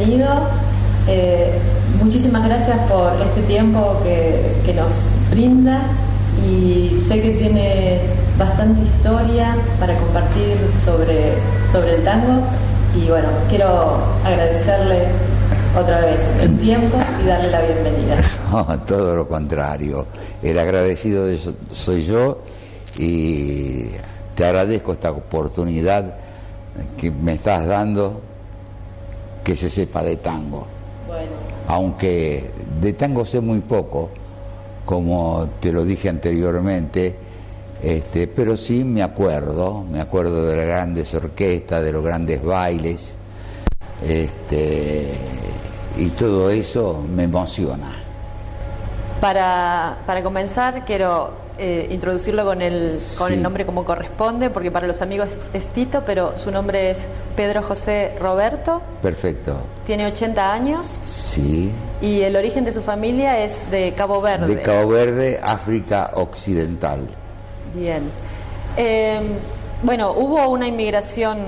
bienvenido. Muchísimas gracias por este tiempo que nos brinda, y sé que tiene bastante historia para compartir sobre el tango, y bueno, quiero agradecerle otra vez el tiempo y darle la bienvenida. No, todo lo contrario, el agradecido soy yo, y te agradezco esta oportunidad que me estás dando, que se sepa de tango. Bueno. Aunque de tango sé muy poco, como te lo dije anteriormente, pero sí me acuerdo de las grandes orquestas, de los grandes bailes, y todo eso me emociona. Para comenzar, quiero introducirlo con el nombre como corresponde, porque para los amigos es Tito, pero su nombre es Pedro José Roberto. Perfecto. Tiene 80 años. Sí. Y el origen de su familia es de Cabo Verde. De Cabo Verde, África Occidental. Bien. Bueno, hubo una inmigración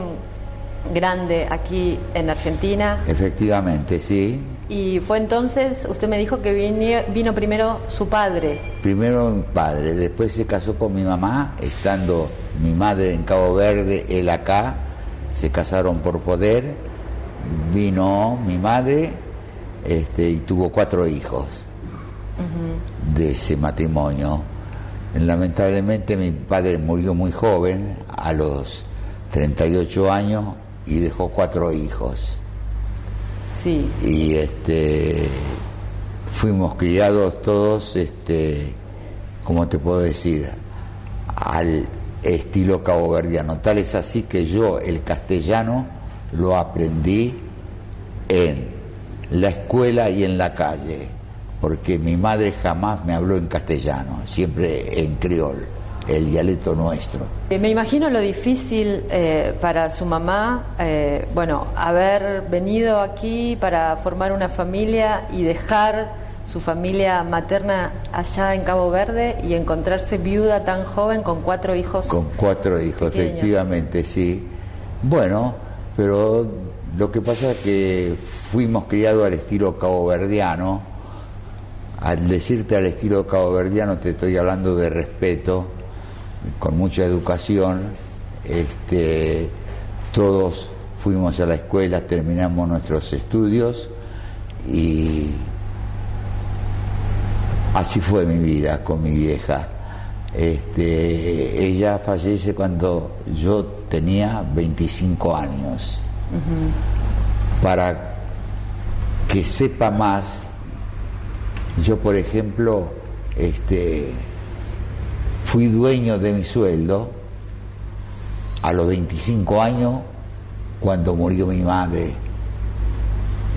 grande aquí en Argentina. Efectivamente, sí. Y fue entonces, usted me dijo que vino primero su padre. Primero mi padre, después se casó con mi mamá, estando mi madre en Cabo Verde, él acá, se casaron por poder, vino mi madre, y tuvo 4 hijos de ese matrimonio. Lamentablemente mi padre murió muy joven, a los 38 años, y dejó 4 hijos. Sí. Y fuimos criados todos, ¿cómo te puedo decir?, al estilo caboverdiano. Tal es así que yo el castellano lo aprendí en la escuela y en la calle, porque mi madre jamás me habló en castellano, siempre en criol, el dialecto nuestro. Me imagino lo difícil para su mamá, haber venido aquí para formar una familia y dejar su familia materna allá en Cabo Verde y encontrarse viuda tan joven con 4 hijos. Con 4 hijos, pequeños. Efectivamente, sí. Bueno, pero lo que pasa es que fuimos criados al estilo caboverdiano. Al decirte al estilo caboverdiano te estoy hablando de respeto, con mucha educación. Todos fuimos a la escuela, terminamos nuestros estudios, y así fue mi vida con mi vieja. Ella fallece cuando yo tenía 25 años. Para que sepa más, yo por ejemplo fui dueño de mi sueldo a los 25 años cuando murió mi madre,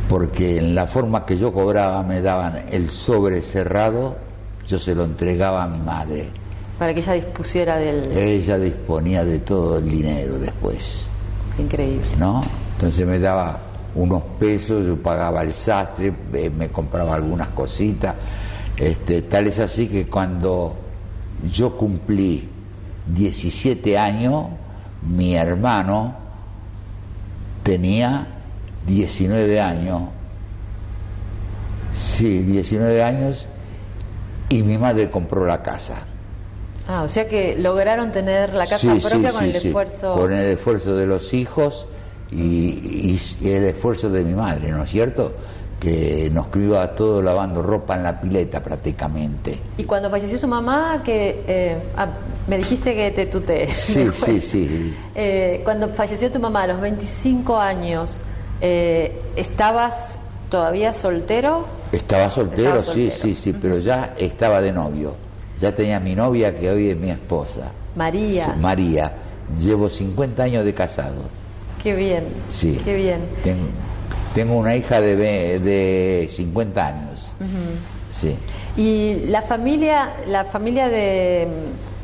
porque en la forma que yo cobraba me daban el sobre cerrado, yo se lo entregaba a mi madre. Para que ella dispusiera del... Ella disponía de todo el dinero después. Increíble. ¿No? Entonces me daba unos pesos, yo pagaba el sastre, me compraba algunas cositas. Tal es así que cuando yo cumplí 17 años, mi hermano tenía 19 años. Sí, 19 años, y mi madre compró la casa. Ah, o sea que lograron tener la casa propia con el esfuerzo... Con el esfuerzo de los hijos y el esfuerzo de mi madre, ¿no es cierto?, que nos crió a todos lavando ropa en la pileta prácticamente. Y cuando falleció su mamá, me dijiste que te tuteé. Sí. Cuando falleció tu mamá a los 25 años, ¿estabas todavía soltero? Estaba soltero, sí, pero ya estaba de novio. Ya tenía mi novia, que hoy es mi esposa. María. María. Llevo 50 años de casado. Qué bien. Sí. Qué bien. Tengo una hija de 50 años. Sí. Y la familia de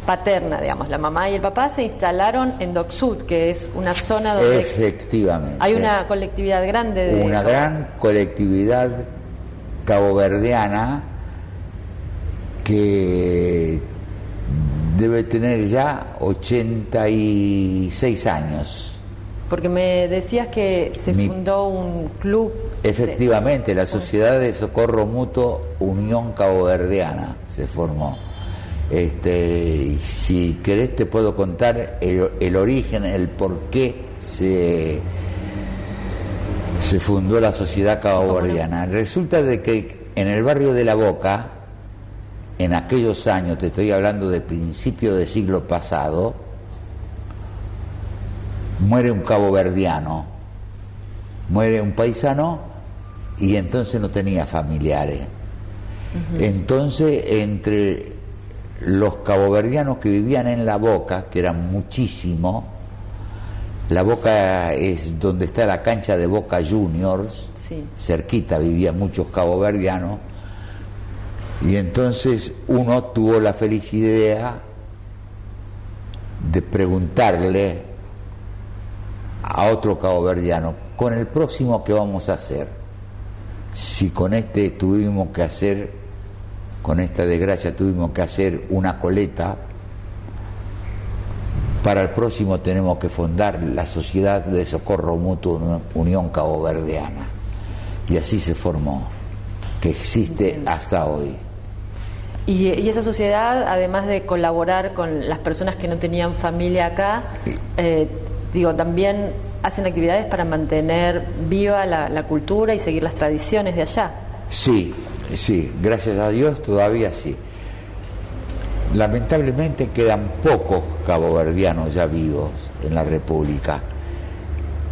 paterna, digamos, la mamá y el papá se instalaron en Dock Sud, que es una zona donde... Efectivamente. Hay una colectividad grande Una gran colectividad caboverdiana que debe tener ya 86 años. Porque me decías que se fundó un club Efectivamente, la Sociedad de Socorro Mutuo Unión Caboverdiana se formó. Y si querés te puedo contar el origen, el por qué se fundó la Sociedad Caboverdiana. Resulta de que en el barrio de La Boca, en aquellos años, te estoy hablando de principio del siglo pasado, muere un caboverdiano, muere un paisano, y entonces no tenía familiares. Entonces, entre los caboverdianos que vivían en La Boca, que eran muchísimos, La Boca es donde está la cancha de Boca Juniors, sí. Cerquita vivían muchos caboverdianos, y entonces uno tuvo la feliz idea de preguntarle a otro caboverdiano, con el próximo, ¿qué vamos a hacer? Si con este tuvimos que hacer, con esta desgracia tuvimos que hacer una coleta, para el próximo tenemos que fundar la Sociedad de Socorro Mutuo Unión Caboverdiana. Y así se formó, que existe hasta hoy. Y esa sociedad, además de colaborar con las personas que no tenían familia acá, también hacen actividades para mantener viva la cultura y seguir las tradiciones de allá. Sí, gracias a Dios todavía sí. Lamentablemente quedan pocos caboverdianos ya vivos en la República,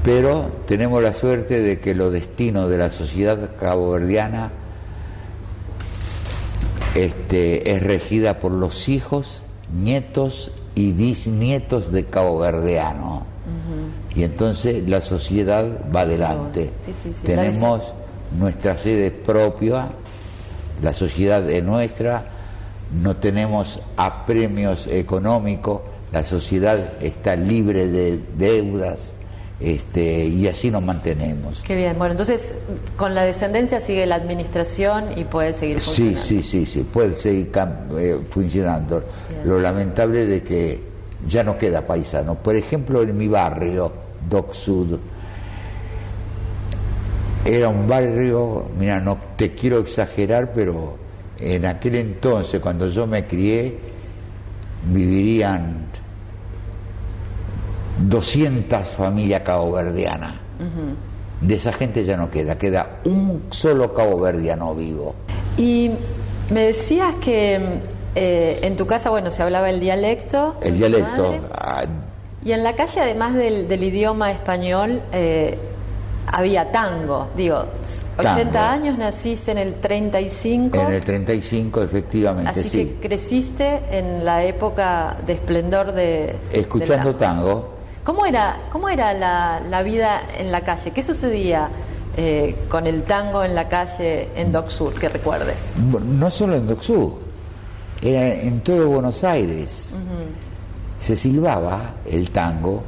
pero tenemos la suerte de que los destinos de la sociedad caboverdiana es regida por los hijos, nietos y bisnietos de caboverdianos. Y entonces la sociedad va adelante. Sí. Tenemos nuestra sede propia, la sociedad es nuestra, no tenemos apremios económicos, la sociedad está libre de deudas, y así nos mantenemos. Qué bien. Bueno, entonces con la descendencia sigue la administración y puede seguir funcionando. Sí, puede seguir funcionando. Bien. Lo lamentable de que ya no queda paisano. Por ejemplo, en mi barrio, Dock Sud, era un barrio, mira, no te quiero exagerar, pero en aquel entonces, cuando yo me crié, vivirían 200 familias caboverdianas. De esa gente ya no queda un solo caboverdiano vivo. Y me decías que en tu casa, se hablaba el dialecto. El dialecto. Y en la calle, además del idioma español, había tango. 80 años, naciste en el 35. En el 35, efectivamente, así sí. que creciste en la época de esplendor escuchando tango. ¿Cómo era la vida en la calle? ¿Qué sucedía con el tango en la calle en Dock Sud, que recuerdes? No solo en Dock Sud, era en todo Buenos Aires. Se silbaba el tango,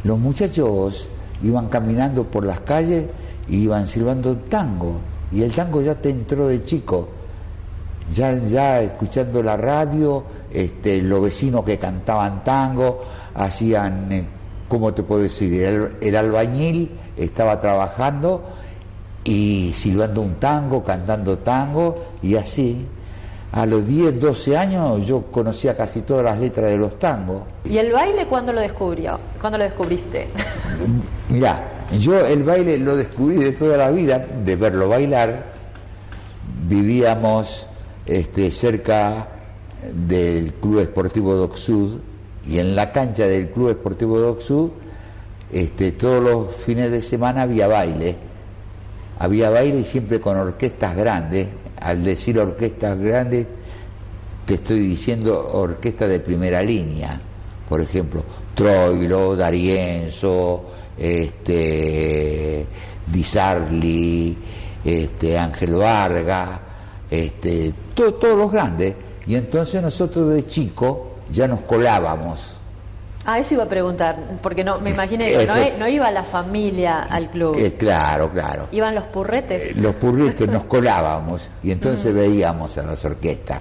los muchachos iban caminando por las calles y iban silbando tango, y el tango ya te entró de chico, ya escuchando la radio, los vecinos que cantaban tango, hacían, ¿cómo te puedo decir? El albañil estaba trabajando y silbando un tango, cantando tango, y así. A los 10, 12 años yo conocía casi todas las letras de los tangos. ¿Y el baile cuándo lo descubrió? ¿Cuándo lo descubriste? Mirá, yo el baile lo descubrí de toda la vida, de verlo bailar. Vivíamos cerca del Club Esportivo Dock Sud, y en la cancha del Club Esportivo Dock Sud, todos los fines de semana había baile. Había baile, y siempre con orquestas grandes. Al decir orquestas grandes, te estoy diciendo orquestas de primera línea. Por ejemplo, Troilo, D'Arienzo, Di Sarli, Ángel Vargas, todos los grandes. Y entonces nosotros de chicos ya nos colábamos. Eso iba a preguntar, porque no me imaginé que no iba la familia al club. Claro. ¿Iban los purretes? Los purretes nos colábamos, y entonces veíamos a las orquestas,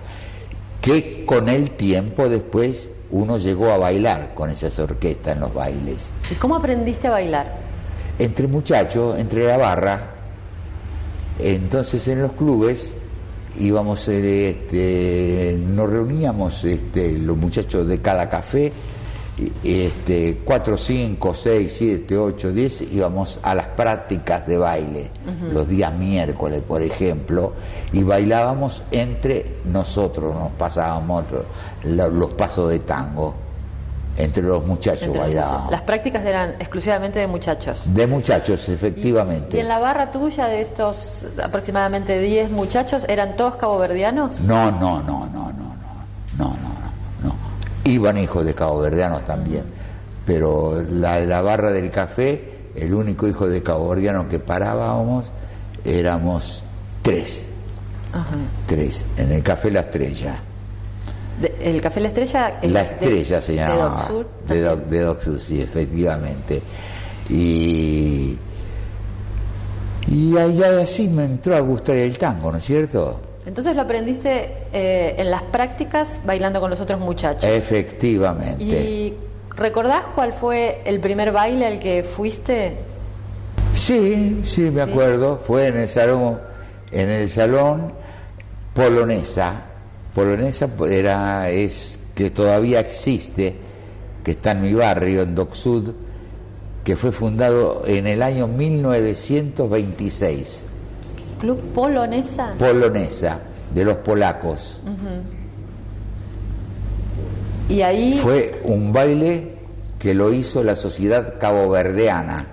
que con el tiempo después uno llegó a bailar con esas orquestas en los bailes. ¿Y cómo aprendiste a bailar? Entre muchachos, entre la barra, Entonces en los clubes íbamos, nos reuníamos los muchachos de cada café, 4, 5, 6, 7, 8, 10, íbamos a las prácticas de baile, los días miércoles, por ejemplo, y bailábamos entre nosotros, nos pasábamos los pasos de tango, entre los muchachos bailábamos. Las prácticas eran exclusivamente de muchachos. De muchachos, efectivamente. ¿Y en la barra tuya, de estos aproximadamente 10 muchachos, eran todos caboverdianos? No. Iban hijos de caboverdianos también, pero la barra del café, el único hijo de caboverdiano que parábamos, éramos 3. Ajá. 3, en el Café La Estrella. ¿El Café La Estrella? La Estrella se llamaba. ¿De Doc Sur? De Doc Sur, sí, efectivamente. Y ahí así me entró a gustar el tango, ¿no es cierto? Entonces lo aprendiste en las prácticas bailando con los otros muchachos. Efectivamente. ¿Y recordás cuál fue el primer baile al que fuiste? Sí, me acuerdo. Fue en el salón Polonesa. Polonesa es que todavía existe, que está en mi barrio, en Doc Sud, que fue fundado en el año 1926. ¿Club Polonesa? Polonesa, de los polacos. Y ahí... Fue un baile que lo hizo la sociedad caboverdiana.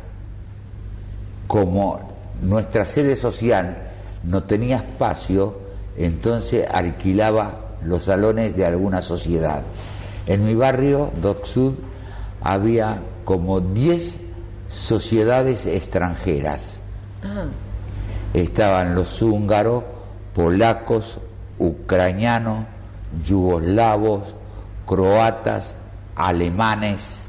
Como nuestra sede social no tenía espacio, entonces alquilaba los salones de alguna sociedad. En mi barrio, Doc Sud, había como 10 sociedades extranjeras. Estaban los húngaros, polacos, ucranianos, yugoslavos, croatas, alemanes.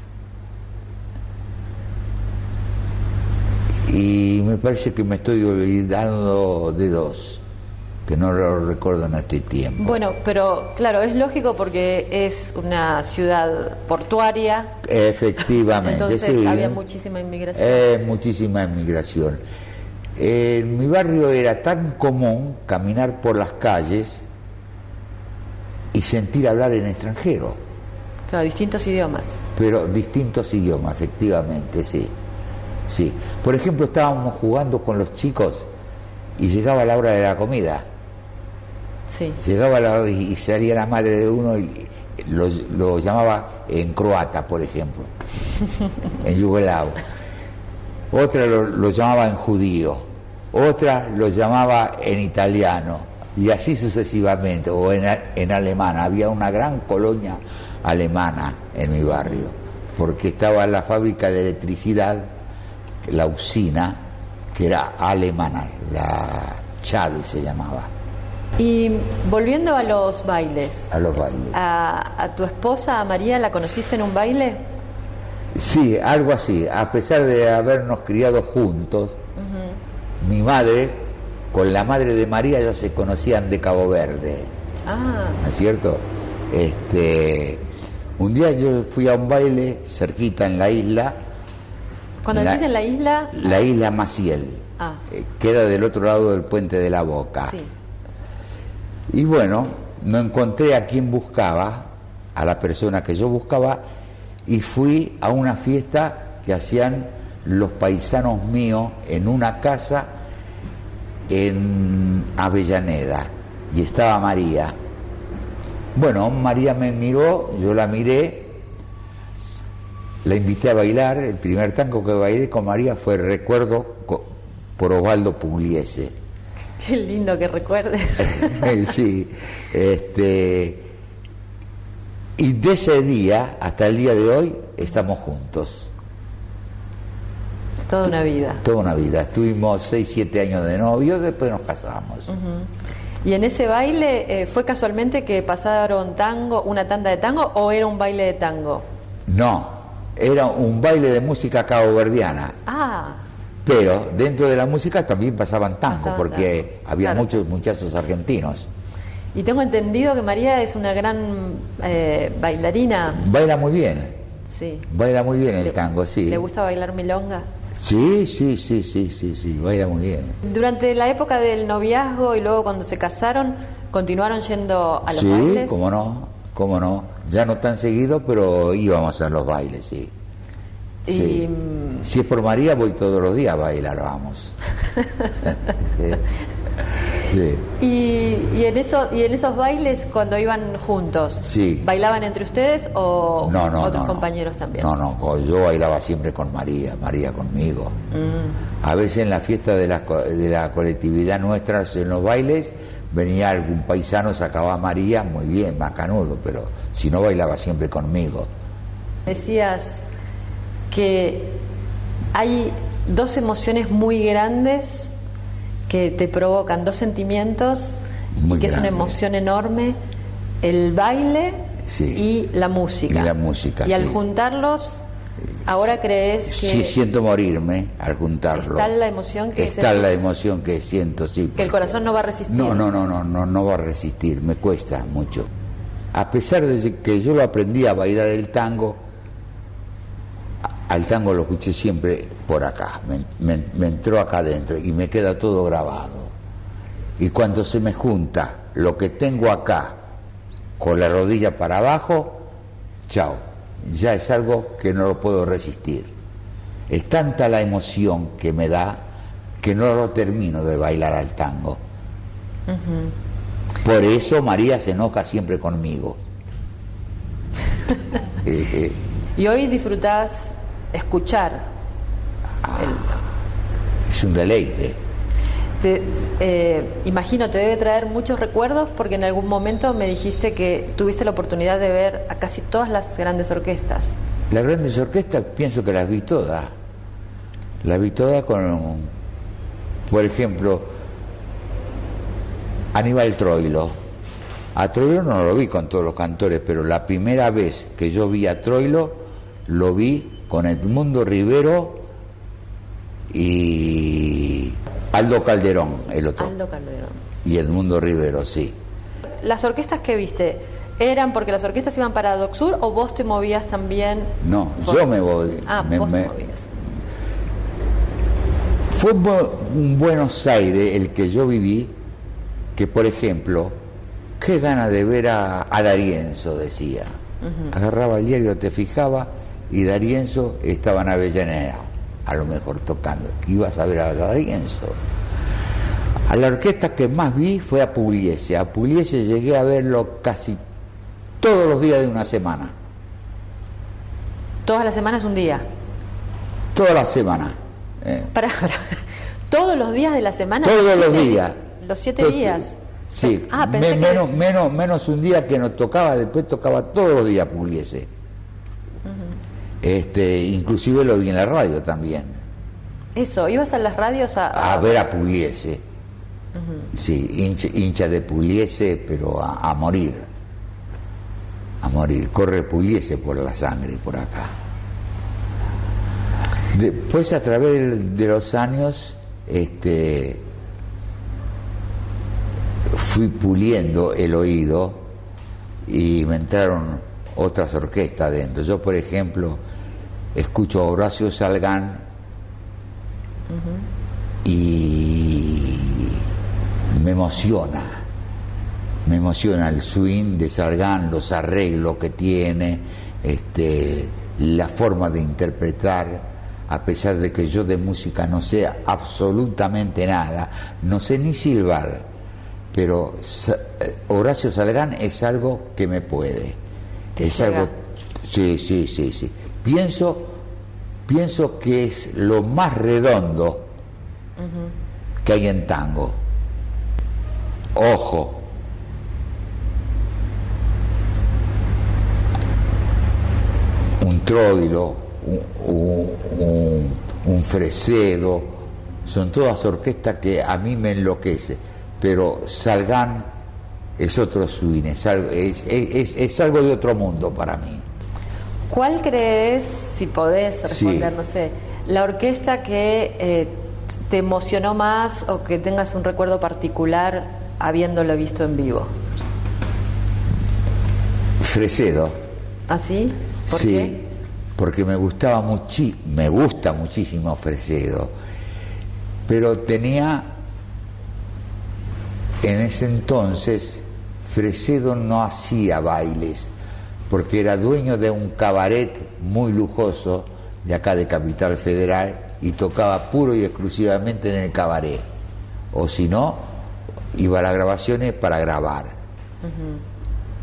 Y me parece que me estoy olvidando de 2, que no lo recuerdo en este tiempo. Bueno, pero claro, es lógico porque es una ciudad portuaria. Efectivamente. Entonces sí, había muchísima inmigración. Muchísima inmigración. En mi barrio era tan común caminar por las calles y sentir hablar en extranjero. Claro, distintos idiomas. Pero distintos idiomas, efectivamente, sí. Sí. Por ejemplo, estábamos jugando con los chicos y llegaba la hora de la comida. Sí. Llegaba la hora y salía la madre de uno y lo llamaba en croata, por ejemplo, en yugoslavo. Otra lo llamaba en judío. Otra lo llamaba en italiano, y así sucesivamente, o en alemán. Había una gran colonia alemana en mi barrio, porque estaba la fábrica de electricidad, la usina, que era alemana, la Chade se llamaba. Y volviendo a los bailes. A los bailes. ¿A tu esposa, a María, la conociste en un baile? Sí, algo así. A pesar de habernos criado juntos, mi madre, con la madre de María, ya se conocían de Cabo Verde. ¿No es cierto? Un día yo fui a un baile cerquita en la isla. Cuando decís en la isla... La isla Maciel, queda del otro lado del puente de la Boca. Sí. Y bueno, no encontré a quien buscaba, a la persona que yo buscaba, y fui a una fiesta que hacían los paisanos míos en una casa en Avellaneda, y estaba María. Bueno, María me miró, yo la miré, la invité a bailar. El primer tango que bailé con María fue Recuerdo por Osvaldo Pugliese. Qué lindo que recuerdes. Sí, y de ese día hasta el día de hoy estamos juntos. Toda una vida. Toda una vida. Estuvimos 6, 7 años de novios, después nos casamos. ¿Y en ese baile fue casualmente que pasaron tango, una tanda de tango, o era un baile de tango? No, era un baile de música caboverdiana. Pero dentro de la música también pasaban tango, porque había muchos muchachos argentinos. Y tengo entendido que María es una gran bailarina. Baila muy bien. Sí. Baila muy bien el tango, sí. ¿Le gusta bailar milonga? Sí, baila muy bien. Durante la época del noviazgo y luego cuando se casaron, ¿continuaron yendo a los bailes? Sí, cómo no. Ya no tan seguido, pero íbamos a los bailes, sí. Sí. Si es por María, voy todos los días a bailar, vamos. Sí. ¿Y en esos bailes, cuando iban juntos, sí, bailaban entre ustedes o otros compañeros también? No, yo bailaba siempre con María conmigo. A veces en la fiesta de la colectividad nuestra, en los bailes, venía algún paisano, sacaba a María, muy bien, macanudo, pero si no, bailaba siempre conmigo. Decías que hay dos emociones muy grandes que te provocan, dos sentimientos, muy que grande. Es una emoción enorme, el baile y la música. Y al juntarlos, ahora crees que... Sí, siento morirme al juntarlo. Está la emoción que la emoción que siento, sí. Que el corazón no va a resistir. No va a resistir, me cuesta mucho. A pesar de que yo lo aprendí a bailar el tango, al tango lo escuché siempre por acá, me entró acá adentro y me queda todo grabado. Y cuando se me junta lo que tengo acá con la rodilla para abajo, chao, ya es algo que no lo puedo resistir. Es tanta la emoción que me da que no lo termino de bailar al tango. Por eso María se enoja siempre conmigo. Y hoy disfrutás escuchar. Es un deleite. Imagino, te debe traer muchos recuerdos, porque en algún momento me dijiste que tuviste la oportunidad de ver a casi todas las grandes orquestas. Las grandes orquestas pienso que las vi todas. Las vi todas con, por ejemplo, Aníbal Troilo. A Troilo no lo vi con todos los cantores, pero la primera vez que yo vi a Troilo, lo vi con Edmundo Rivero y Aldo Calderón, el otro. Aldo Calderón. Y Edmundo Rivero, sí. ¿Las orquestas que viste eran porque las orquestas iban para Doc Sur o vos te movías también? No, yo me voy. Vos te movías. Fue un Buenos Aires el que yo viví, que por ejemplo, qué gana de ver a D'Arienzo, decía. Agarraba el diario, te fijaba, y D'Arienzo estaba en Avellaneda, a lo mejor tocando. Ibas a ver a D'Arienzo. A la orquesta que más vi fue a Pugliese. A Pugliese llegué a verlo casi todos los días de una semana. ¿Todas las semanas un día? Toda la semana. Para. ¿Todos los días de la semana? Todos los días. ¿Los 7 días? Sí, menos un día que nos tocaba, después tocaba todos los días Pugliese. Inclusive lo vi en la radio también. Eso, ¿ibas a las radios a ver a Pugliese? Sí, hincha de Pugliese, pero a morir. A morir. Corre Pugliese por la sangre, por acá. Después, a través de los años, fui puliendo el oído y me entraron otras orquestas dentro. Yo, por ejemplo, escucho a Horacio Salgán y me emociona el swing de Salgán, los arreglos que tiene, la forma de interpretar, a pesar de que yo de música no sé absolutamente nada, no sé ni silbar, pero Horacio Salgán es algo que me puede. Es algo, sí. Pienso que es lo más redondo que hay en tango. Ojo. Un Troilo, un Fresedo, son todas orquestas que a mí me enloquece, pero Salgán es otro swing, es algo de otro mundo para mí. ¿Cuál crees, si podés responder, no sé, la orquesta que te emocionó más o que tengas un recuerdo particular habiéndolo visto en vivo? Fresedo. ¿Ah, sí? ¿Por qué? porque me gusta muchísimo Fresedo, pero tenía, en ese entonces, Fresedo no hacía bailes, porque era dueño de un cabaret muy lujoso de acá de Capital Federal y tocaba puro y exclusivamente en el cabaret, o si no, iba a las grabaciones para grabar.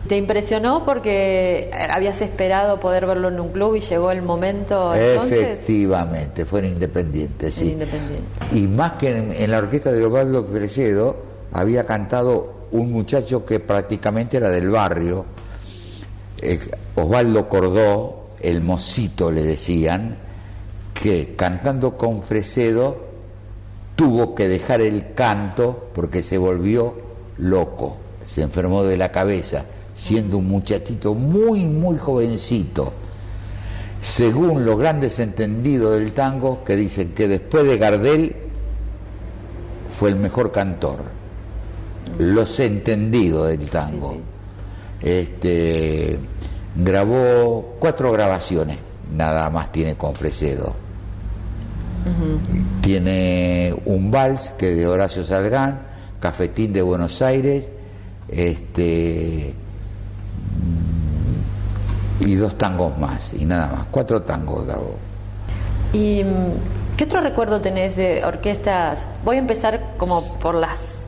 ¿Te impresionó porque habías esperado poder verlo en un club y llegó el momento entonces? Efectivamente, fue en Independiente, sí. En Independiente. Y más que en la orquesta de Osvaldo Fresedo había cantado un muchacho que prácticamente era del barrio, Osvaldo Cordó, el mocito le decían, que cantando con Fresedo tuvo que dejar el canto porque se volvió loco, se enfermó de la cabeza, siendo un muchachito muy, muy jovencito. Según los grandes entendidos del tango, que dicen que después de Gardel fue el mejor cantor. Los entendidos del tango. Sí, sí. Grabó 4 grabaciones, nada más tiene con Fresedo. Tiene un vals que es de Horacio Salgán, Cafetín de Buenos Aires, y 2 tangos más, y nada más, 4 tangos grabó. ¿Y qué otro recuerdo tenés de orquestas? Voy a empezar como por las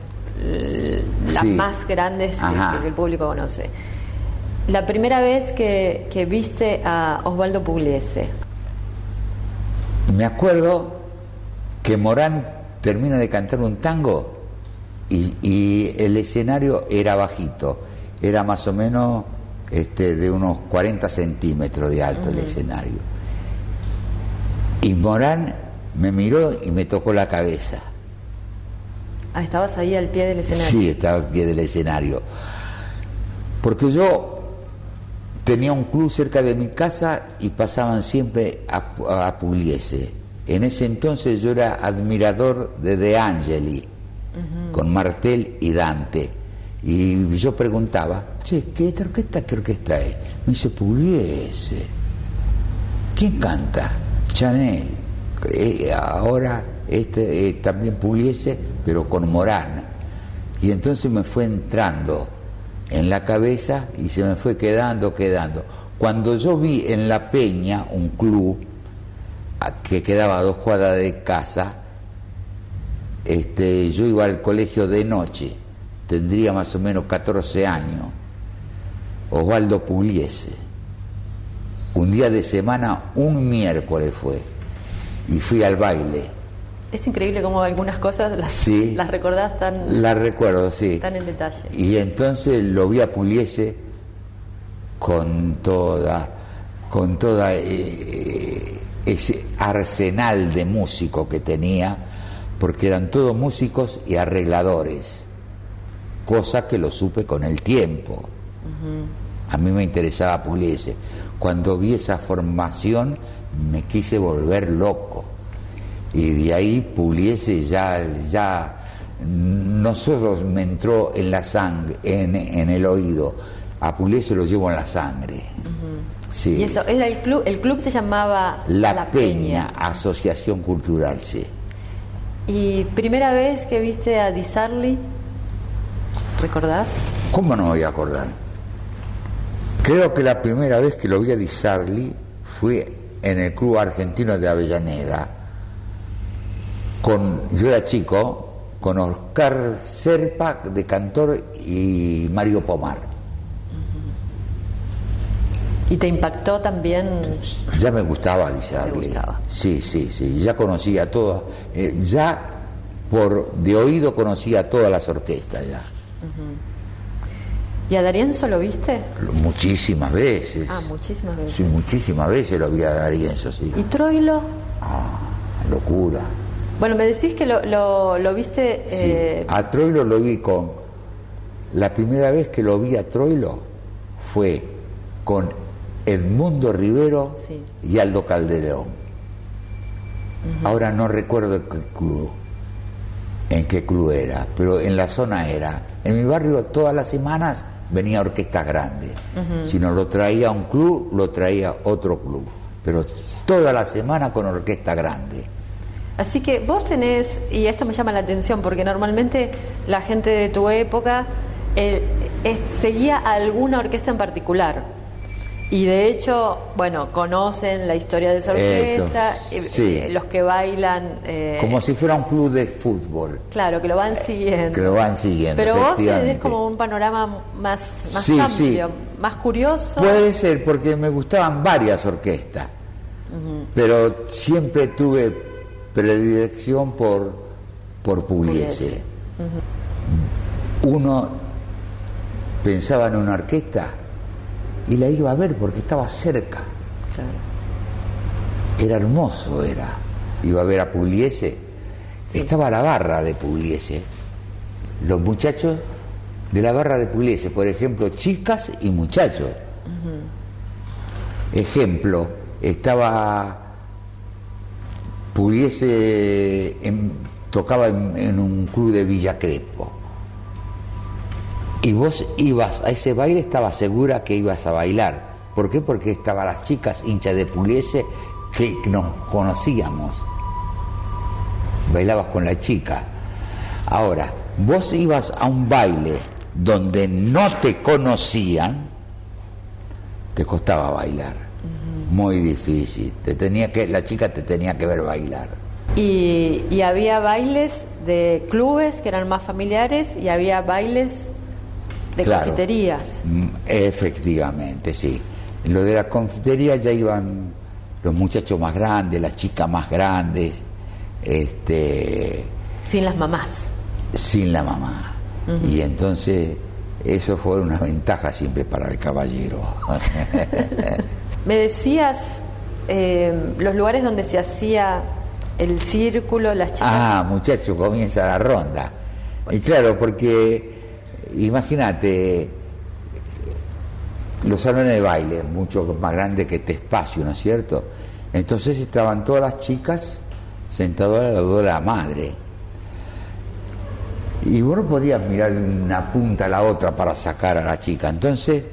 sí, más grandes que el público conoce. La primera vez que viste a Osvaldo Pugliese. Me acuerdo que Morán termina de cantar un tango y el escenario era bajito, era más o menos de unos 40 centímetros de alto el escenario. Y Morán me miró y me tocó la cabeza. Ah, ¿estabas ahí al pie del escenario? Sí, estaba al pie del escenario. Porque yo tenía un club cerca de mi casa y pasaban siempre a Pugliese. En ese entonces yo era admirador de De Angeli, con Martel y Dante. Y yo preguntaba, che, ¿qué orquesta es? Me dice, Pugliese. ¿Quién canta? Chanel. Ahora también Pugliese, pero con Morán. Y entonces me fue entrando en la cabeza y se me fue quedando. Cuando yo vi en La Peña un club que quedaba a 2 cuadras de casa, yo iba al colegio de noche, tendría más o menos 14 años, Osvaldo Pugliese, un día de semana, un miércoles fue, y fui al baile. Es increíble cómo algunas cosas las recordás tan... Las recuerdo, sí. Tan en detalle. Y entonces lo vi a Pugliese con toda ese arsenal de músicos que tenía, porque eran todos músicos y arregladores, cosa que lo supe con el tiempo. A mí me interesaba Pugliese. Cuando vi esa formación me quise volver loco. Y de ahí Pugliese ya nosotros me entró en la sangre, en el oído. A Pugliese lo llevo en la sangre. Sí. Y eso, era el club se llamaba La Peña, Asociación Cultural, sí. ¿Y primera vez que viste a Di Sarli? ¿Recordás? ¿Cómo no me voy a acordar? Creo que la primera vez que lo vi a Di Sarli fue en el Club Argentino de Avellaneda. Yo era chico, con Oscar Serpa de cantor y Mario Pomar. ¿Y te impactó también? Ya me gustaba Di Sarli. ¿Te gustaba? Sí, ya conocía todas, ya de oído conocía todas las orquestas ya. ¿Y a D'Arienzo lo viste? Muchísimas veces. Ah, muchísimas veces. Sí, muchísimas veces lo vi a D'Arienzo, sí. ¿Y Troilo? Ah, locura. Bueno, me decís que lo viste... Sí, a Troilo lo vi la primera vez que lo vi a Troilo fue con Edmundo Rivero y Aldo Calderón. Ahora no recuerdo en qué club era, pero en la zona era. En mi barrio todas las semanas venía orquestas grandes. Si no lo traía un club, lo traía otro club. pero toda la semana con orquesta grande. Así que vos tenés, y esto me llama la atención, porque normalmente la gente de tu época seguía a alguna orquesta en particular. Y de hecho, bueno, conocen la historia de esa orquesta, sí. Los que bailan... como si fuera un club de fútbol. Claro, que lo van siguiendo. Que lo van siguiendo, pero vos tenés como un panorama más sí, amplio, más curioso. Puede ser, porque me gustaban varias orquestas, pero siempre tuve predilección por Pugliese. Uno pensaba en una orquesta y la iba a ver porque estaba cerca. Claro. Era hermoso, iba a ver a Pugliese. Sí. Estaba la barra de Pugliese, los muchachos de la barra de Pugliese, por ejemplo, chicas y muchachos. Ejemplo, estaba Pugliese tocaba en un club de Villa Crespo. Y vos ibas a ese baile, estabas segura que ibas a bailar. ¿Por qué? Porque estaban las chicas hinchas de Pugliese que nos conocíamos. Bailabas con la chica. Ahora, vos ibas a un baile donde no te conocían, te costaba bailar. Muy difícil. La chica te tenía que ver bailar. Y había bailes de clubes que eran más familiares y había bailes de confiterías. Efectivamente, sí. En lo de la confitería ya iban los muchachos más grandes, las chicas más grandes, sin las mamás. Sin la mamá. Y entonces eso fue una ventaja siempre para el caballero. Me decías los lugares donde se hacía el círculo, las chicas. Muchacho, comienza la ronda. Y claro, porque imagínate, los salones de baile, mucho más grandes que este espacio, ¿no es cierto? Entonces estaban todas las chicas sentadas al lado de la madre. Y vos no podías mirar de una punta a la otra para sacar a la chica. Entonces,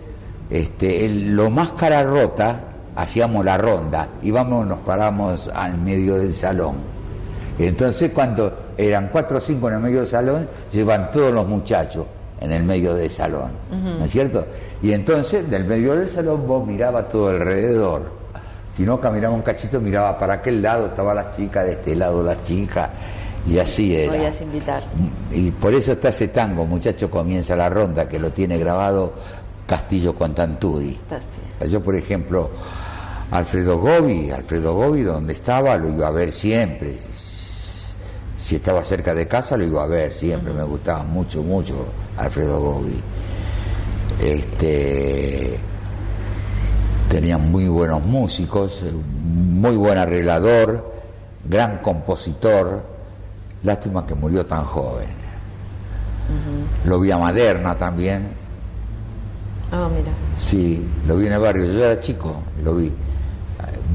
lo más cara rota, hacíamos la ronda, íbamos, nos paramos al medio del salón. Entonces, cuando eran 4 o 5 en el medio del salón, llevan todos los muchachos en el medio del salón, ¿no es cierto? Y entonces, del medio del salón, vos mirabas todo alrededor. Si no, caminaba un cachito, miraba para aquel lado, estaba la chica, de este lado la chica, y así era. Podías invitar. Y por eso está ese tango, Muchacho comienza la ronda, que lo tiene grabado Castillo Contanturi. Yo, por ejemplo, Alfredo Gobi, donde estaba, lo iba a ver siempre. Si estaba cerca de casa, lo iba a ver siempre. Me gustaba mucho Alfredo Gobi. Tenía muy buenos músicos, muy buen arreglador, gran compositor. Lástima que murió tan joven. Lo vi a Maderna también. Mira. Sí, lo vi en el barrio. Yo era chico, lo vi.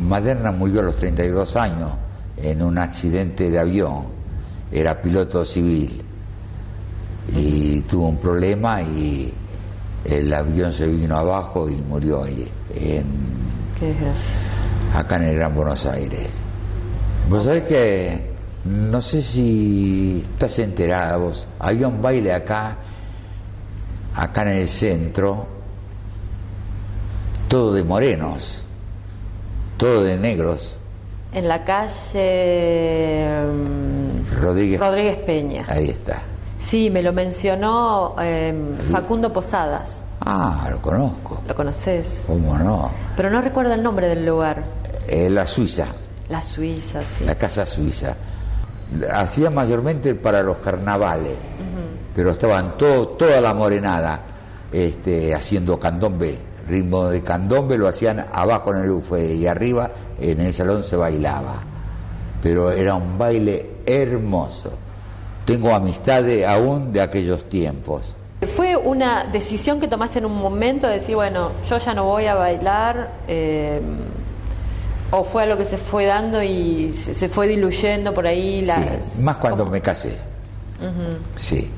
Maderna murió a los 32 años en un accidente de avión. Era piloto civil y tuvo un problema y el avión se vino abajo y murió ahí, Qué desgracia. Acá en el Gran Buenos Aires. Vos sabés que, no sé si estás enterada vos, había un baile acá en el centro, todo de morenos, todo de negros. En la calle Rodríguez Peña. Ahí está. Sí, me lo mencionó Facundo Posadas. Lo conozco. ¿Lo conoces? ¿Cómo no? Pero no recuerdo el nombre del lugar. La Suiza. La Suiza, sí. La Casa Suiza. Hacía mayormente para los carnavales, pero estaban toda la morenada haciendo candombe. Ritmo de candombe lo hacían abajo en el buffet y arriba en el salón se bailaba. Pero era un baile hermoso. Tengo amistades aún de aquellos tiempos. ¿Fue una decisión que tomaste en un momento de decir, bueno, yo ya no voy a bailar? ¿O fue algo que se fue dando y se fue diluyendo por ahí? Sí, más cuando me casé. Sí,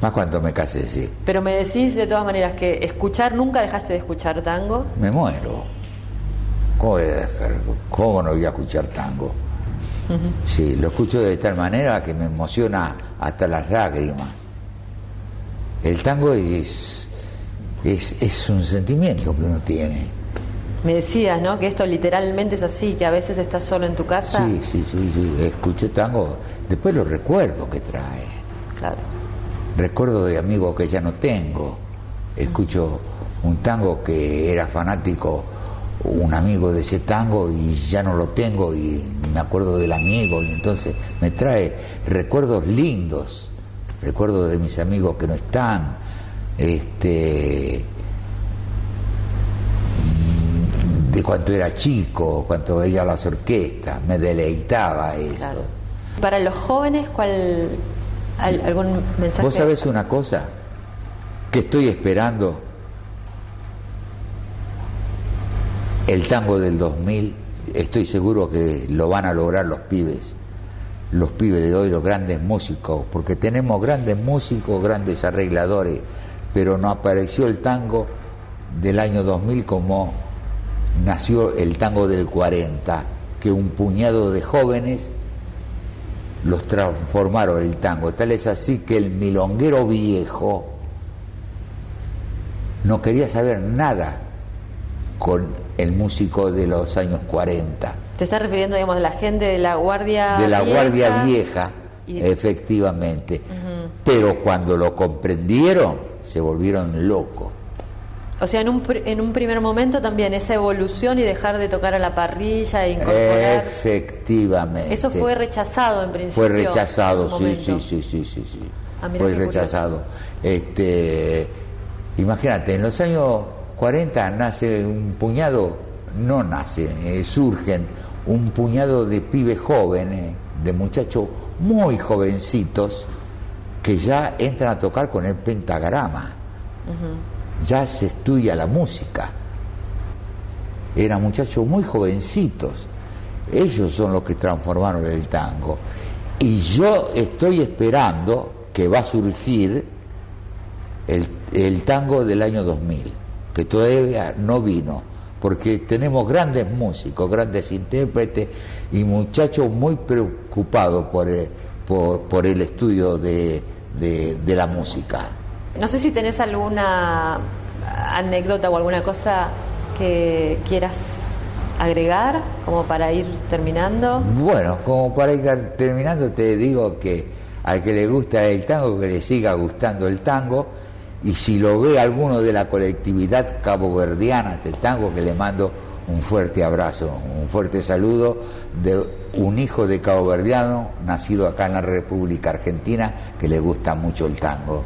más cuando me casé, sí. Pero me decís de todas maneras que nunca dejaste de escuchar tango. Me muero. ¿Cómo no voy a escuchar tango? Sí, lo escucho de tal manera que me emociona hasta las lágrimas. El tango es un sentimiento que uno tiene. Me decías, ¿no?, que esto literalmente es así, que a veces estás solo en tu casa. Sí, escucho tango, después los recuerdos que trae. Claro. Recuerdo de amigos que ya no tengo. Escucho un tango que era fanático, un amigo de ese tango, y ya no lo tengo y me acuerdo del amigo, y entonces me trae recuerdos lindos, recuerdos de mis amigos que no están, de cuando era chico, cuando veía las orquestas, me deleitaba eso. Claro. Para los jóvenes, algún mensaje? ¿Vos sabés una cosa? Que estoy esperando el tango del 2000, estoy seguro que lo van a lograr los pibes de hoy, los grandes músicos, porque tenemos grandes músicos, grandes arregladores, pero no apareció el tango del año 2000 como nació el tango del 40, que un puñado de jóvenes los transformaron el tango. Tal es así que el milonguero viejo no quería saber nada con el músico de los años 40. ¿Te estás refiriendo, digamos, a la gente de la guardia vieja? De la guardia vieja, efectivamente. Pero cuando lo comprendieron, se volvieron locos. O sea, en un primer momento también esa evolución y dejar de tocar a la parrilla e incorporar... Efectivamente. Eso fue rechazado en principio. Fue rechazado, sí. Fue rechazado. Imagínate, en los años 40 nace un puñado, surgen un puñado de pibes jóvenes, de muchachos muy jovencitos, que ya entran a tocar con el pentagrama. Ya se estudia la música. Eran muchachos muy jovencitos. Ellos son los que transformaron el tango. Y yo estoy esperando que va a surgir el tango del año 2000, que todavía no vino, porque tenemos grandes músicos, grandes intérpretes y muchachos muy preocupados por el estudio de la música. No sé si tenés alguna anécdota o alguna cosa que quieras agregar como para ir terminando. Bueno, como para ir terminando te digo que al que le gusta el tango, que le siga gustando el tango, y si lo ve alguno de la colectividad caboverdiana de tango, que le mando un fuerte abrazo, un fuerte saludo de un hijo de caboverdiano nacido acá en la República Argentina, que le gusta mucho el tango.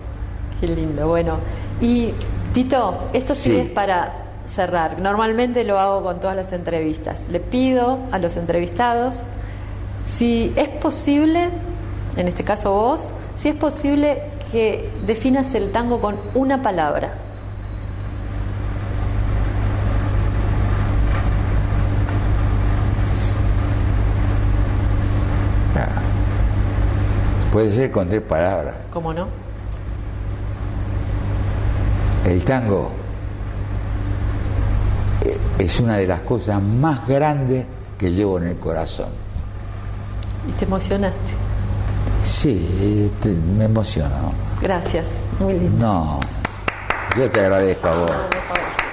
Qué lindo. Bueno, y Tito, esto sí es para cerrar. Normalmente lo hago con todas las entrevistas. Le pido a los entrevistados si es posible, en este caso vos, si es posible que definas el tango con una palabra. Puede ser con 3 palabras. ¿Cómo no? El tango es una de las cosas más grandes que llevo en el corazón. ¿Y te emocionaste? Sí, me emocionó. Gracias, muy lindo. No, yo te agradezco a vos. Por favor.